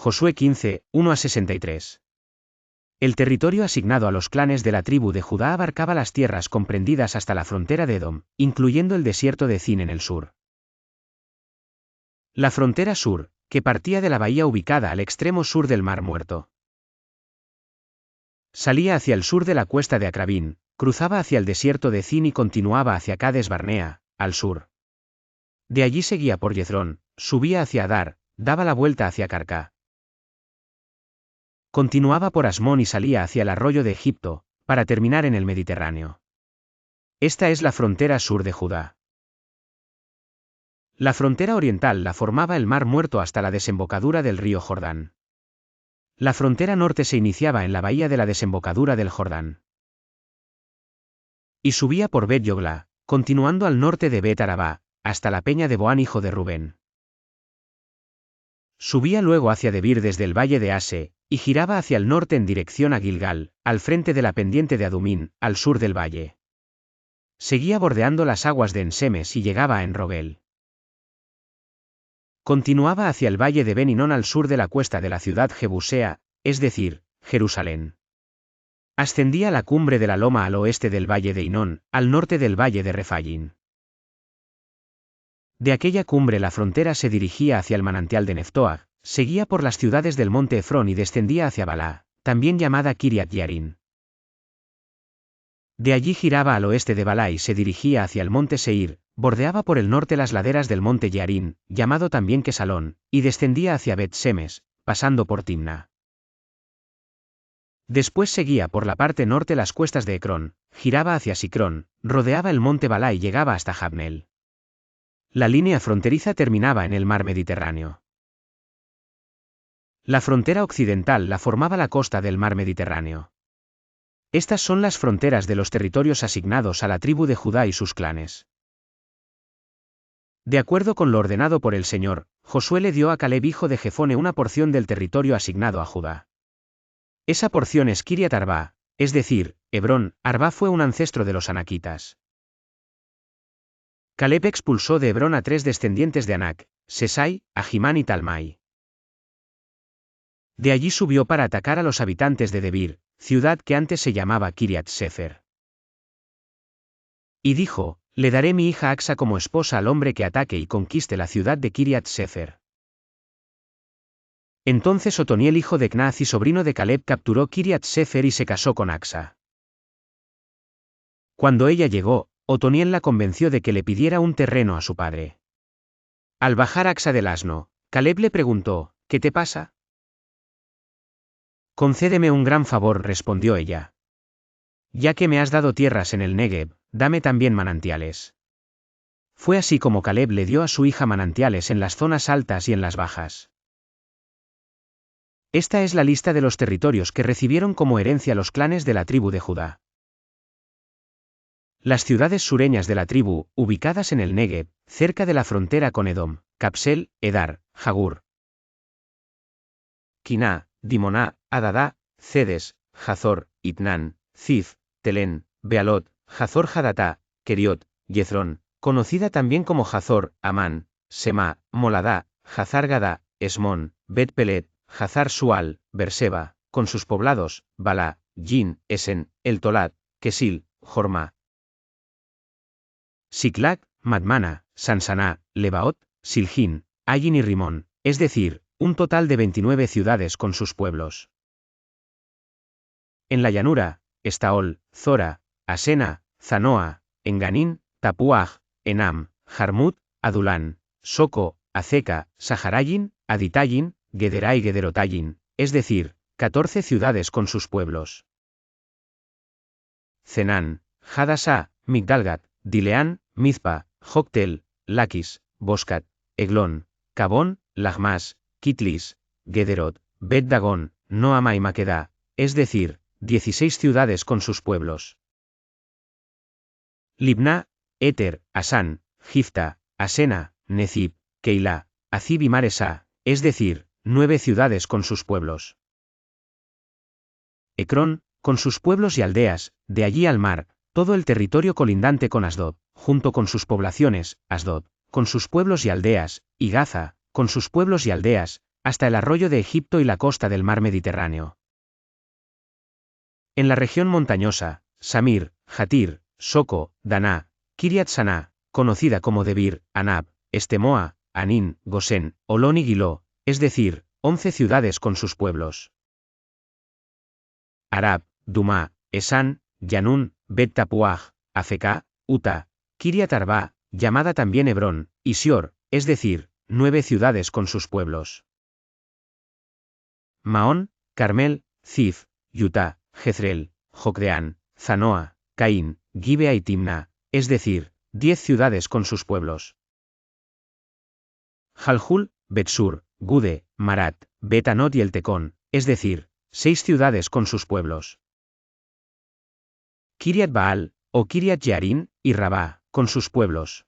Josué 15, 1-63. El territorio asignado a los clanes de la tribu de Judá abarcaba las tierras comprendidas hasta la frontera de Edom, incluyendo el desierto de Zin en el sur. La frontera sur, que partía de la bahía ubicada al extremo sur del Mar Muerto. Salía hacia el sur de la cuesta de Acrabín, cruzaba hacia el desierto de Zin y continuaba hacia Cades Barnea, al sur. De allí seguía por Jezrón, subía hacia Adar, daba la vuelta hacia Carcá. Continuaba por Asmón y salía hacia el arroyo de Egipto, para terminar en el Mediterráneo. Esta es la frontera sur de Judá. La frontera oriental la formaba el Mar Muerto hasta la desembocadura del río Jordán. La frontera norte se iniciaba en la bahía de la desembocadura del Jordán. Y subía por Bet Yogla, continuando al norte de Bet Arabá, hasta la peña de Boán hijo de Rubén. Subía luego hacia Debir desde el valle de Ase, y giraba hacia el norte en dirección a Gilgal, al frente de la pendiente de Adumín, al sur del valle. Seguía bordeando las aguas de Ensemes y llegaba a Enrogel. Continuaba hacia el valle de Ben Hinnom al sur de la cuesta de la ciudad Jebusea, es decir, Jerusalén. Ascendía a la cumbre de la loma al oeste del valle de Hinnom, al norte del valle de Refayín. De aquella cumbre la frontera se dirigía hacia el manantial de Neftoa, seguía por las ciudades del monte Efrón y descendía hacia Balá, también llamada Kiriat Yarín. De allí giraba al oeste de Balá y se dirigía hacia el monte Seir, bordeaba por el norte las laderas del monte Yarín, llamado también Quesalón, y descendía hacia Bet-Semes, pasando por Timna. Después seguía por la parte norte las cuestas de Ecrón, giraba hacia Sicrón, rodeaba el monte Balá y llegaba hasta Jabneel. La línea fronteriza terminaba en el mar Mediterráneo. La frontera occidental la formaba la costa del mar Mediterráneo. Estas son las fronteras de los territorios asignados a la tribu de Judá y sus clanes. De acuerdo con lo ordenado por el Señor, Josué le dio a Caleb hijo de Jefone una porción del territorio asignado a Judá. Esa porción es Kiriat Arba, es decir, Hebrón. Arba fue un ancestro de los anaquitas. Caleb expulsó de Hebrón a 3 descendientes de Anac, Sesai, Ahimán y Talmai. De allí subió para atacar a los habitantes de Debir, ciudad que antes se llamaba Kiriat Sefer. Y dijo, le daré mi hija Axa como esposa al hombre que ataque y conquiste la ciudad de Kiriat Sefer. Entonces Otoniel hijo de Knaaz y sobrino de Caleb capturó Kiriat Sefer y se casó con Axa. Cuando ella llegó, Otoniel la convenció de que le pidiera un terreno a su padre. Al bajar Axa del asno, Caleb le preguntó, ¿qué te pasa? Concédeme un gran favor, respondió ella. Ya que me has dado tierras en el Negev, dame también manantiales. Fue así como Caleb le dio a su hija manantiales en las zonas altas y en las bajas. Esta es la lista de los territorios que recibieron como herencia los clanes de la tribu de Judá. Las ciudades sureñas de la tribu, ubicadas en el Negev, cerca de la frontera con Edom, Capsel, Edar, Jagur, Quiná, Dimoná, Adadá, Cedes, Hazor, Itnán, Zif, Telén, Bealot, Hazor Hadatá, Keriot, Jezrón, conocida también como Hazor, Amán, Semá, Moladá, Hazar Gadá, Esmón, Bet Pelet, Hazar Sual, Berseba, con sus poblados, Balá, Jin, Esen, El Tolat, Kesil, Jorma, Siclag, Madmana, Sansaná, Lebaot, Siljín, Ayin y Rimón, es decir, un total de 29 ciudades con sus pueblos. En la llanura, Estaol, Zora, Asena, Zanoa, Enganín, Tapuaj, Enam, Jarmut, Adulán, Soco, Azeca, Saharayin, Aditayin, Gederá y Gederotayin, es decir, 14 ciudades con sus pueblos. Cenán, Hadasá, Migdalgat, Dileán, Mizpa, Joctel, Laquis, Boscat, Eglón, Cabón, Lagmas, Kitlis, Gederot, Bet Dagón, Noama y Maquedá, es decir, 16 ciudades con sus pueblos. Libná, Éter, Asán, Gifta, Asena, Nezib, Keilah, Azib y Maresá, es decir, 9 ciudades con sus pueblos. Ecrón, con sus pueblos y aldeas, de allí al mar, todo el territorio colindante con Asdod, junto con sus poblaciones, Asdod, con sus pueblos y aldeas, y Gaza, con sus pueblos y aldeas, hasta el arroyo de Egipto y la costa del mar Mediterráneo. En la región montañosa, Samir, Jatir, Soco, Daná, Kiriat Saná, conocida como Debir, Anab, Estemoa, Anín, Gosén, Olón y Giló, es decir, 11 ciudades con sus pueblos. Arab, Dumá, Esán, Yanún, Bet Tapuaj, Afeká, Uta, Kiriat Arba, llamada también Hebrón, y Sior, es decir, 9 ciudades con sus pueblos. Maón, Carmel, Zif, Utah, Jezreel, Jocdeán, Zanoa, Caín, Gibea y Timna, es decir, 10 ciudades con sus pueblos. Jalhul, Betsur, Gude, Marat, Bet-Anot y el Tecón, es decir, 6 ciudades con sus pueblos. Kiriat Baal, o Kiriat Jearim, y Rabá, con sus pueblos.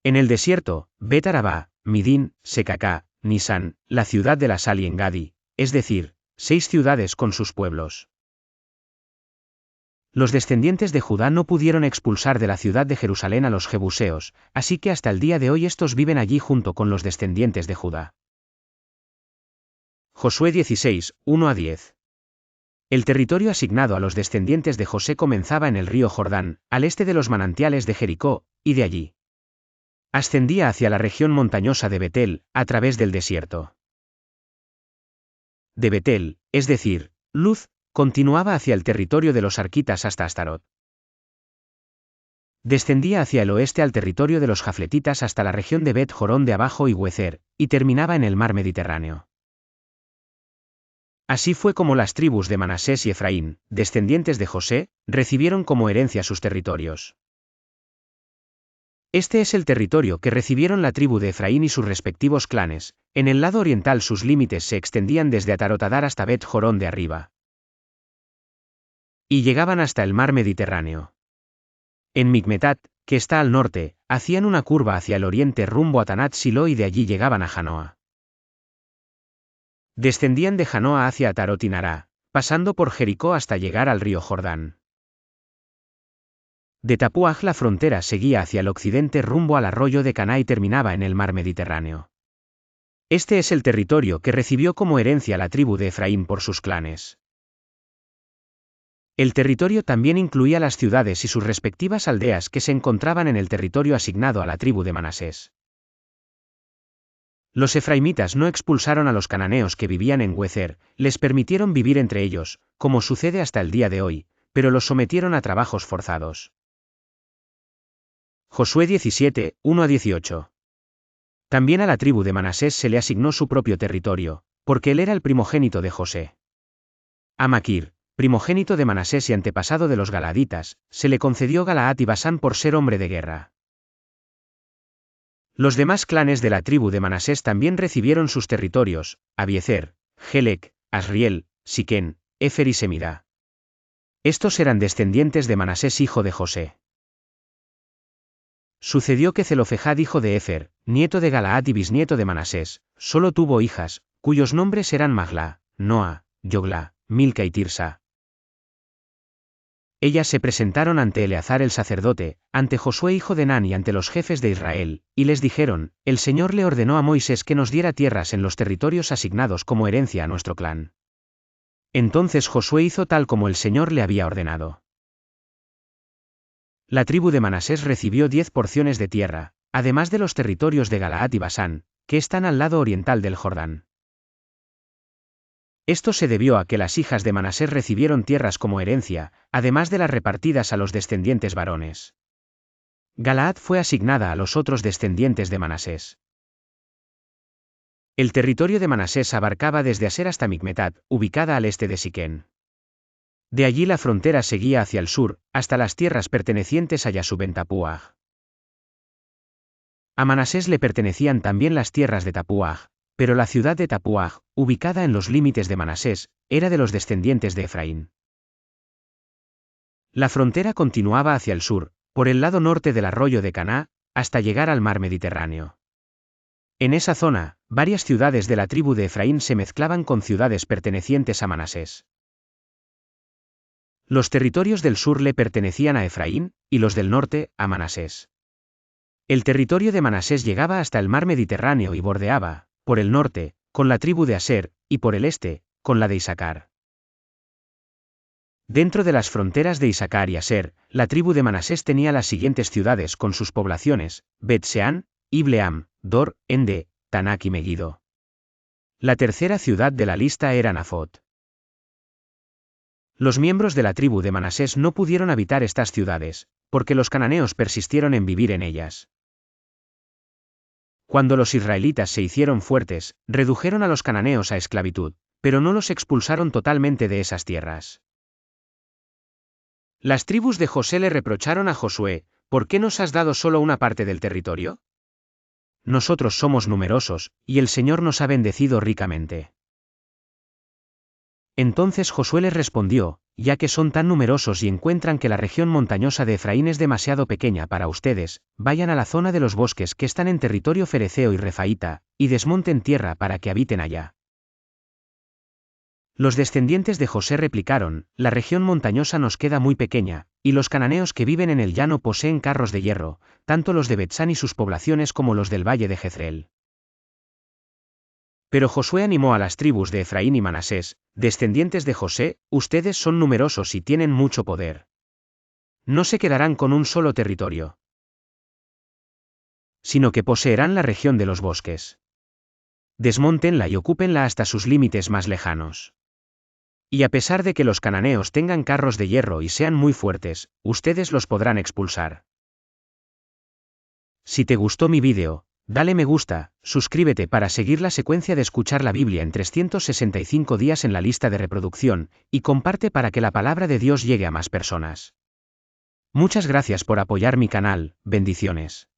En el desierto, Bet-Arabá, Midín, Secacá, Nisán, la ciudad de la sal y Engadi, es decir, 6 ciudades con sus pueblos. Los descendientes de Judá no pudieron expulsar de la ciudad de Jerusalén a los jebuseos, así que hasta el día de hoy estos viven allí junto con los descendientes de Judá. Josué 16, 1-10. El territorio asignado a los descendientes de José comenzaba en el río Jordán, al este de los manantiales de Jericó, y de allí ascendía hacia la región montañosa de Betel, a través del desierto. De Betel, es decir, Luz, continuaba hacia el territorio de los arquitas hasta Astarot. Descendía hacia el oeste al territorio de los jafletitas hasta la región de Bet Jorón de abajo y Huezer, y terminaba en el mar Mediterráneo. Así fue como las tribus de Manasés y Efraín, descendientes de José, recibieron como herencia sus territorios. Este es el territorio que recibieron la tribu de Efraín y sus respectivos clanes. En el lado oriental sus límites se extendían desde Atarotadar hasta Bet Jorón de arriba, y llegaban hasta el mar Mediterráneo. En Micmetat, que está al norte, hacían una curva hacia el oriente rumbo a Tanat Silo y de allí llegaban a Janoa. Descendían de Janoa hacia Atarot y Nará, pasando por Jericó hasta llegar al río Jordán. De Tapuaj la frontera seguía hacia el occidente rumbo al arroyo de Caná y terminaba en el mar Mediterráneo. Este es el territorio que recibió como herencia la tribu de Efraín por sus clanes. El territorio también incluía las ciudades y sus respectivas aldeas que se encontraban en el territorio asignado a la tribu de Manasés. Los efraimitas no expulsaron a los cananeos que vivían en Huezer, les permitieron vivir entre ellos, como sucede hasta el día de hoy, pero los sometieron a trabajos forzados. Josué 17, 1-18. También a la tribu de Manasés se le asignó su propio territorio, porque él era el primogénito de José. A Maquir, primogénito de Manasés y antepasado de los galaditas, se le concedió Galaad y Basán por ser hombre de guerra. Los demás clanes de la tribu de Manasés también recibieron sus territorios: Abiezer, Helec, Asriel, Siquén, Éfer y Semirá. Estos eran descendientes de Manasés hijo de José. Sucedió que Zelofejad hijo de Éfer, nieto de Galaad y bisnieto de Manasés, solo tuvo hijas, cuyos nombres eran Magla, Noa, Yogla, Milca y Tirsa. Ellas se presentaron ante Eleazar el sacerdote, ante Josué hijo de Nun y ante los jefes de Israel, y les dijeron: el Señor le ordenó a Moisés que nos diera tierras en los territorios asignados como herencia a nuestro clan. Entonces Josué hizo tal como el Señor le había ordenado. La tribu de Manasés recibió 10 porciones de tierra, además de los territorios de Galaad y Basán, que están al lado oriental del Jordán. Esto se debió a que las hijas de Manasés recibieron tierras como herencia, además de las repartidas a los descendientes varones. Galaad fue asignada a los otros descendientes de Manasés. El territorio de Manasés abarcaba desde Aser hasta Micmetat, ubicada al este de Siquén. De allí la frontera seguía hacia el sur, hasta las tierras pertenecientes a Yasuben Tapuaj. A Manasés le pertenecían también las tierras de Tapuaj, pero la ciudad de Tapuaj, ubicada en los límites de Manasés, era de los descendientes de Efraín. La frontera continuaba hacia el sur, por el lado norte del arroyo de Caná, hasta llegar al mar Mediterráneo. En esa zona, varias ciudades de la tribu de Efraín se mezclaban con ciudades pertenecientes a Manasés. Los territorios del sur le pertenecían a Efraín, y los del norte, a Manasés. El territorio de Manasés llegaba hasta el mar Mediterráneo y bordeaba, por el norte, con la tribu de Aser, y por el este, con la de Isaacar. Dentro de las fronteras de Isaacar y Aser, la tribu de Manasés tenía las siguientes ciudades con sus poblaciones: Bet-Seán, Ibleam, Dor, Ende, Tanak y Megiddo. La tercera ciudad de la lista era Nafot. Los miembros de la tribu de Manasés no pudieron habitar estas ciudades, porque los cananeos persistieron en vivir en ellas. Cuando los israelitas se hicieron fuertes, redujeron a los cananeos a esclavitud, pero no los expulsaron totalmente de esas tierras. Las tribus de José le reprocharon a Josué: ¿por qué nos has dado solo una parte del territorio? Nosotros somos numerosos, y el Señor nos ha bendecido ricamente. Entonces Josué les respondió: ya que son tan numerosos y encuentran que la región montañosa de Efraín es demasiado pequeña para ustedes, vayan a la zona de los bosques que están en territorio fereceo y refaíta, y desmonten tierra para que habiten allá. Los descendientes de José replicaron: la región montañosa nos queda muy pequeña, y los cananeos que viven en el llano poseen carros de hierro, tanto los de Betsán y sus poblaciones como los del valle de Jezreel. Pero Josué animó a las tribus de Efraín y Manasés: descendientes de José, ustedes son numerosos y tienen mucho poder. No se quedarán con un solo territorio, sino que poseerán la región de los bosques. Desmóntenla y ocúpenla hasta sus límites más lejanos. Y a pesar de que los cananeos tengan carros de hierro y sean muy fuertes, ustedes los podrán expulsar. Si te gustó mi vídeo, dale me gusta, suscríbete para seguir la secuencia de escuchar la Biblia en 365 días en la lista de reproducción, y comparte para que la palabra de Dios llegue a más personas. Muchas gracias por apoyar mi canal, bendiciones.